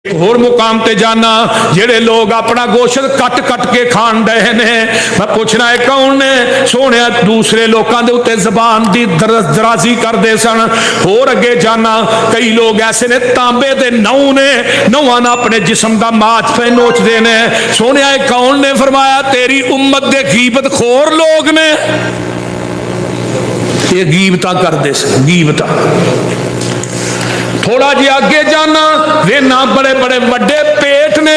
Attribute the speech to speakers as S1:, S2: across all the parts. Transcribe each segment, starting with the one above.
S1: होर मुकाम ते जाना जेड़े लोग अपना गोश्त कट कट के खान रहे ने, मैं पूछना है कौन ने सोने दूसरे लोगों के उत्ते जबान की दराजी करते सन। होर अगे जाना कई लोग ऐसे ने तांबे के नौ ने नौवां ना अपने जिस्म का माच पे नोचते ने। सोने कौन ने फरमाया तेरी उम्मत के गीबत खोर लोग ने, ये गीबता करते सन गीबता। थोड़ा जी आगे जाना वे ना बड़े बड़े वड्डे पेट ने,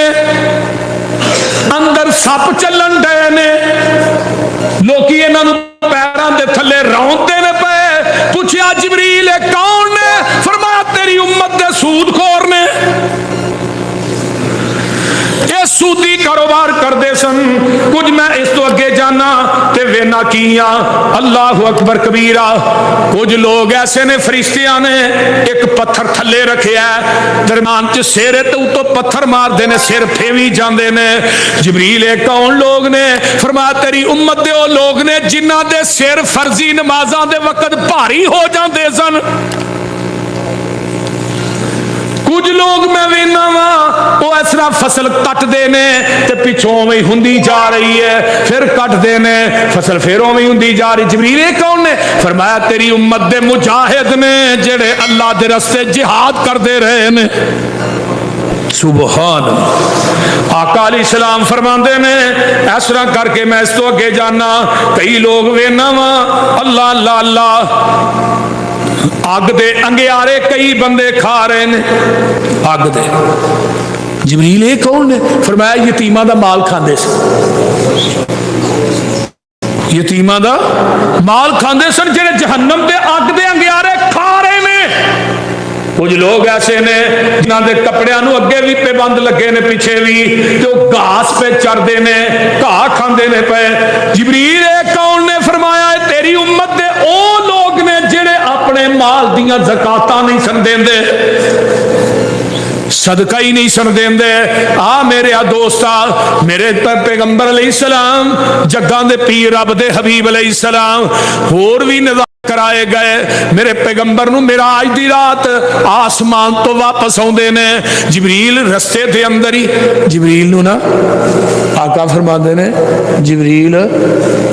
S1: अंदर सप चलन डे ने, लोकी इन्हां नूं पैरां दे थल्ले रौंदे ने पे। पूछया जिबरील कौन ने? फरमाया तेरी उम्मत दे सूदखोर ने, ये सूदी कारोबार करते सन। कुछ मैं इस तो अगे जाना ते वेना किया अल्लाह अकबर कबीरा। कुछ लोग ऐसे ने फरिश्तियां ने एक पत्थर थले रखे है, दरम्यान च सिर ते उतो पत्थर मारते ने, सिर फेवी जाते ने। जिबरील कौन लोग ने? फरमाया तेरी उम्मत दे ओ लोग ने जिन्हां दे सिर फर्जी नमाजां दे वक्त भारी हो जाते सन। कुछ लोग मैं वेना वा वो इस तरह फसल कटते ने ते पिछों में हुंदी जा रही है, फिर कटते ने फसल फिर उवें हुंदी जा रही। जिबरील कौन ने? फरमाया तेरी उम्मत दे मुजाहिद ने जेड़े अल्लाह दे रस्ते जिहाद करते रहे ने। सुबहान आका अलैहिस्सलाम फरमाते ने इस तरह करके मैं इस तो अगे जाना कई लोग वेना वा अल्लाह अल्लाह अल्लाह अग दे अंगियारे कई बंदे खा रहे ने अग दे। जिबरील कौन ने? फरमाया यतीमा दा माल खांदे सन, यतीमा दा माल खांदे सन जेड़े जहन्नम दे अग दे अंगियारे खा रहे ने। कुछ लोग ऐसे ने जिन्हां दे कपड़ियां नूं अगे भी पाबंद लगे ने पिछे भी, ते वो घास पे चरदे ने घाह खांदे ने पे। जिबरील कौन ने? फरमाया तेरी उम्मत दे ओ लोग ने जेड़े अपने माल दियां ज़कातां नहीं सन देंदे, सदका ही नहीं सन देंदे। आ मेरे दोस्ता मेरे पैगंबर अलैहिस्सलाम जग्गां दे पीर रब दे हबीब अलैहिस्सलाम होर भी निज़ाम कराए गए। मेरे पैगंबर नूं मेराज दी रात आसमान तो वापस आउंदे ने। जिबरील रस्ते दे अंदर ही जिबरील नूं ना आका फरमाते ने जिबरील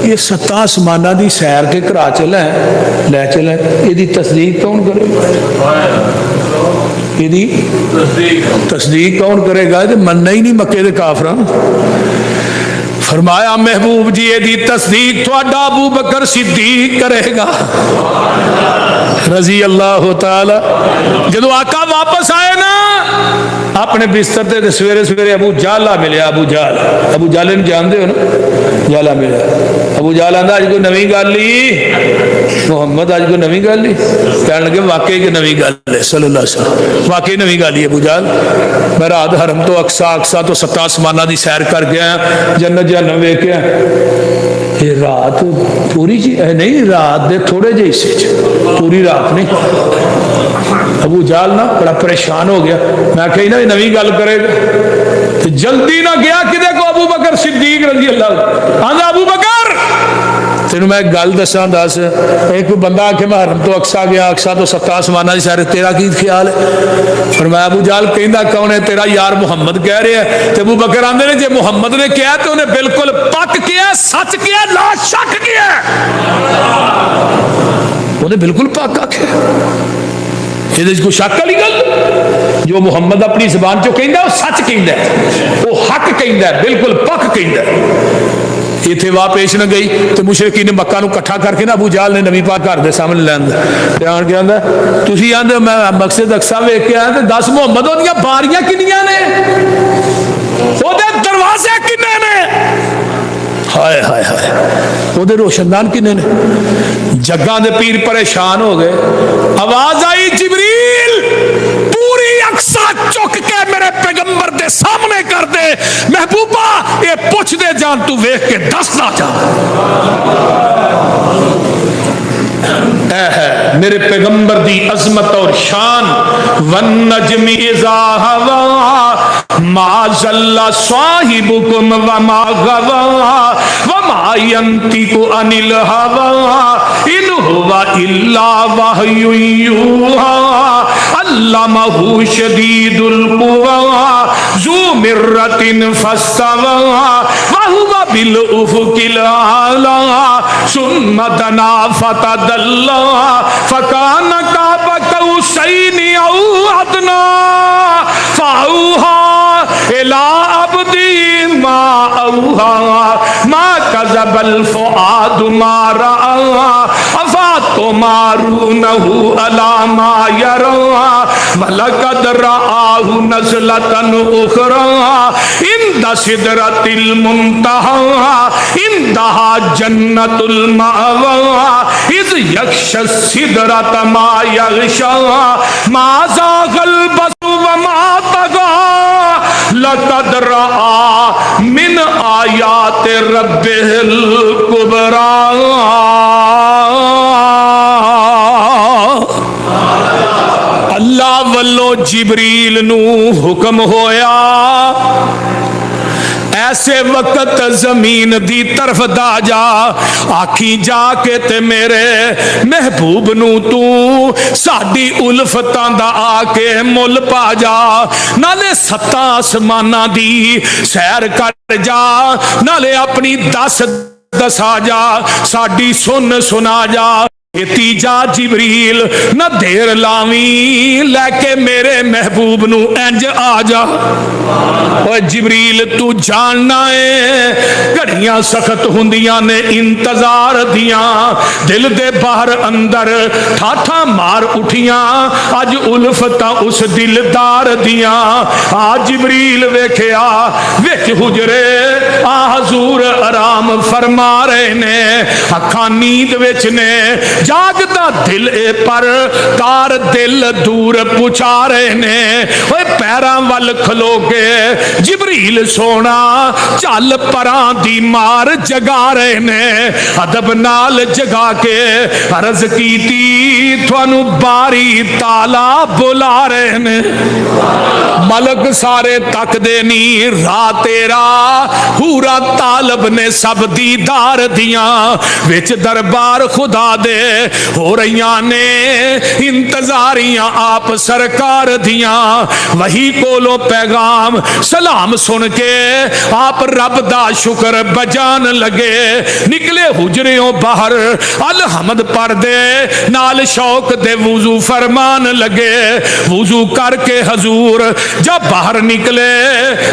S1: ये 7 आसमानां दी सैर के करा चले लै चले, इहदी तस्दीक कौन करेगा? इहदी तस्दीक कौन करेगा? मनना ही नहीं मक्के दे काफरां। फरमाया महबूब जी यदि तस्दीक थोड़ा अबू बकर सिद्दीक करेगा रजी अल्लाह ताला। जदों आका वापस आए ना अपने बिस्तर से सवेरे सवेरे अबू जाला मिले। अबू जाले जानते हो ना? जाला मिले। अबू जाल आंदा अज कोई नवी गल ही मुहम्मद, अज कोई नवी गल ही? कह लगे वाकई की नवी गल है सल्लल्लाहु अलैहि वसल्लम, वाकई नवी गल ही। अबू जाल मैं रात हरम तो अक्सा तो 7 आसमानां दी सैर कर गया, जन्नत जहन्नम वेख्या। ये रात पूरी जी नहीं, रात दे थोड़े जे हिस्से पूरी रात नहीं। अबू जाल ना बड़ा परेशान हो गया। मैं कही ना नवी गल करेगा तो जल्दी ना गया कि देखो अबू बकर सिद्दीक रजी अल्लाह आंदा अबू बकर तेन मैं गल दसा दस। एक बंदा आखे मैं हरम तो अक्सा गया, अक्सा तो 7 आसमानां दी सैर, तेरा की ख्याल है? फरमाया अबू जाल कहंदा कौन है? तेरा यार मुहम्मद कह रहा है। तो अबू बकर आंदे ने जे मुहम्मद ने कहा तो उन्हें बिल्कुल पक किया, सच किया, ला शक किया, उन्हें बिल्कुल पक आख्या। ये कोई शक वाली गल? जो मुहम्मद अपनी जबान चो कहंदा सच कहंदा, वो हक कहंदा, बिल्कुल पक कहंदा। इत्थे वाह पेश न गई तो मुशरिकीन ने मक्का नूं इकट्ठा करके ना अबू जाल ने नबी पाक घर दे सामने लैंदा आण के आंदा तुसीं आंदे मैं मकसद अक्सा वेख के आया ते दस मुहम्मद ओदियां बारियां किन्नियां ने, ओदे दरवाजे किन्ने ने? हाय हाय हाय ओदे रोशनदान किन्ने ने? जग्गां दे पीर परेशान हो गए। आवाज आई जिबरील पूरी अक्सा चुक के मेरे पैगंबर दे सामने कर दे। महबूबा ये पूछ दे जान तू वेख के दसना जा। है मेरे पैगंबर दी अजमत और शान। वन नजमी इज़ा हवा मा ज़ल्ला साहिबुकुम व मा गवा व वमा यंतिकु अनिल हवा इन हुवा इल्ला वहयु यूहा अल्लमहु शदीदुल कुवा ज़ू मिर्रतिन फस्तवा वहुवा बिल उफ़ुकिल आला सुम्मा दना फतदल्ला फकान काब कौसैनि औ अदना फ़अौहा इला अब्दी मा औहा मा कज़बल फ़ुआदु मा रआ अफ़तुमारूनहु अला मा यरा वलक़द रआहु नज़लतन उख़रा इंद सिदरतिल मुंतहा इंदहा जन्नतुल मअवा इज़ यग़शा सिदरत मा यग़शा मा ज़ाग़ल बसरु व मा तग़ा लक़द रआ मिन आयाति रब्बिहिल कुबरा। अल्लाह वल्लों जिबरील नू हुक्म होया ऐसे वक्त जमीन दी तरफ दा जा आखी जाके ते मेरे महबूब नू तू साडी उल्फतां दा आके मुल पा जा नाले सत्ता आसमाना दी सैर कर जा नाले अपनी दस दसा जा साडी सुन सुना जा। तीजा जिबरील न देर लावी लैके मेरे महबूब नू इंज आ जा। ओए जिबरील तू जानना है घड़ियां सख्त हुंदियां ने इंतजार दियां दिल दे बाहर अंदर ठाठा मार उठियां अज उल्फता उस दिलदार दियां। आ जिबरील वेख्या विच हुजरे आ हजूर आराम फरमा रहे ने अखां नींद विच ने जागदा दिल ए पर तार दिल दूर पुछा रहे ने। ओए पैरां वल खलो के जिबरील सोना चल परां दी मार जगा रहे ने अदब नाल जगा के अर्ज कीती थानू बारी ताला बुला रहे ने। मलक सारे तकदे नी रात तेरा पूरा तालब ने सब दीदार दियां विच दरबार खुदा दे हो रही ने इंतजारियां आप सरकार दियां। वही कोलो पैगाम सलाम सुन के आप रब दा शुक्र बजान लगे निकले हुजरियों बाहर अलहमद पढ़ दे नाल शौक दे वुजू फरमान लगे। वुजू करके हजूर जब बाहर निकले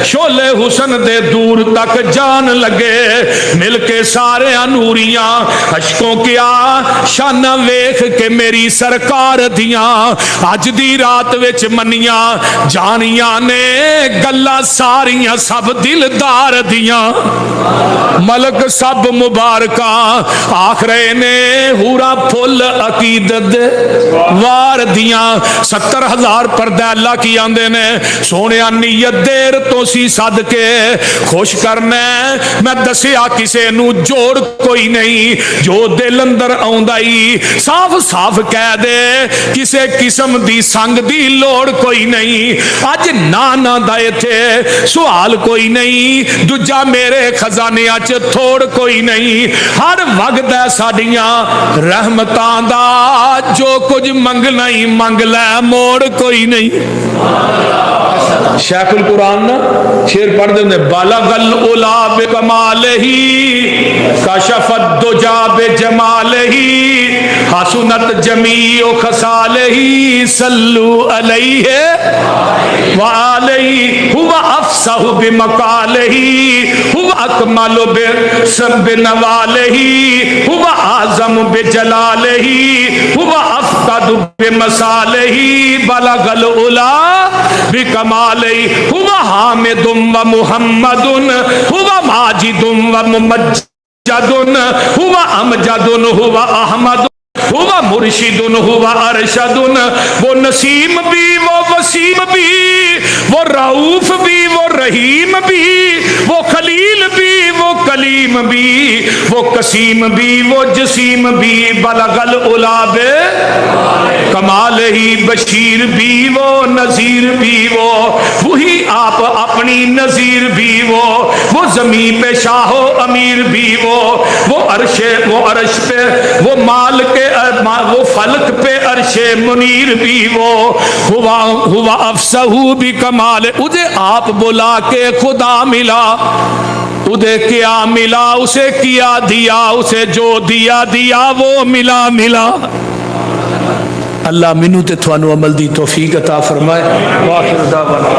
S1: शोले हुसन दे दूर तक जान लगे मिलके सारे नूरियां अशकों क्या शाना वेख के मेरी सरकार दियां अज दी रात विच मनियां जानियां ने गल्लां सारियां सब दिलदार दियां। मलक सब मुबारका आख रहे ने हूरा फुल अकीदत वार दियां 70,000 पर्दा अल्लाह की आंदे ने सोने नीयत देर तो सी सद के खुश करना मैं दसिया किसे नू जोड़ कोई नहीं जो दिल अंदर आउंदा ही साफ साफ कह दे किसे किस्म दी संग दी लोड़ कोई नहीं। अज ना दा इथे सवाल कोई नहीं दूजा मेरे खजानिया च थोड़ कोई नहीं हर वक्त है साडियां रहमतां दा जो कुछ मंगना ही मंग लै मोड़ कोई नहीं। शेखुल कुरान ना शेर पढ़ते होंगे बालागल उला बे कमाल ही कशफत दुजा बे जमाल ही हसुनत जमीओ खसाल ही सल्लू अलैहि व अलैहि हुवा अफसहु बि मकालिही हुवा अकमलु बि सब नवालिही हुवा आज़म बि जलालिही हुवा अफकदु बि मसालिही बलगल उला बि कमालिही हुवा हामिदुम व मुहम्मदुन हुवा माजिदुम व मुमज्जदुन हुवा अमजदुन हुवा अहमद हुवा मुर्शिदुन हुवा अरशदुन। वो नसीम भी वो वसीम भी वो रऊफ भी वो रहीम भी वो खलील भी वो कलीम भी, वो कसीम भी, वो जसीम भी, बलगल उलाबे कमाल ही, बशीर भी वो, नजीर भी वो, वही आप अपनी नजीर भी वो जमीन पे शाहो अमीर भी वो अर्श पे, वो माल के वो फलक पे अर्शे मुनीर भी वो, हुआ अफसहू भी कमाल, उसे आप बुला के खुदा मिला, उसे क्या मिला, उसे किया दिया, उसे जो दिया दिया वो मिला मिला। अल्लाह मैनू ते थानू अमल दी तौफीक अता फरमाए। वाखिर दावाना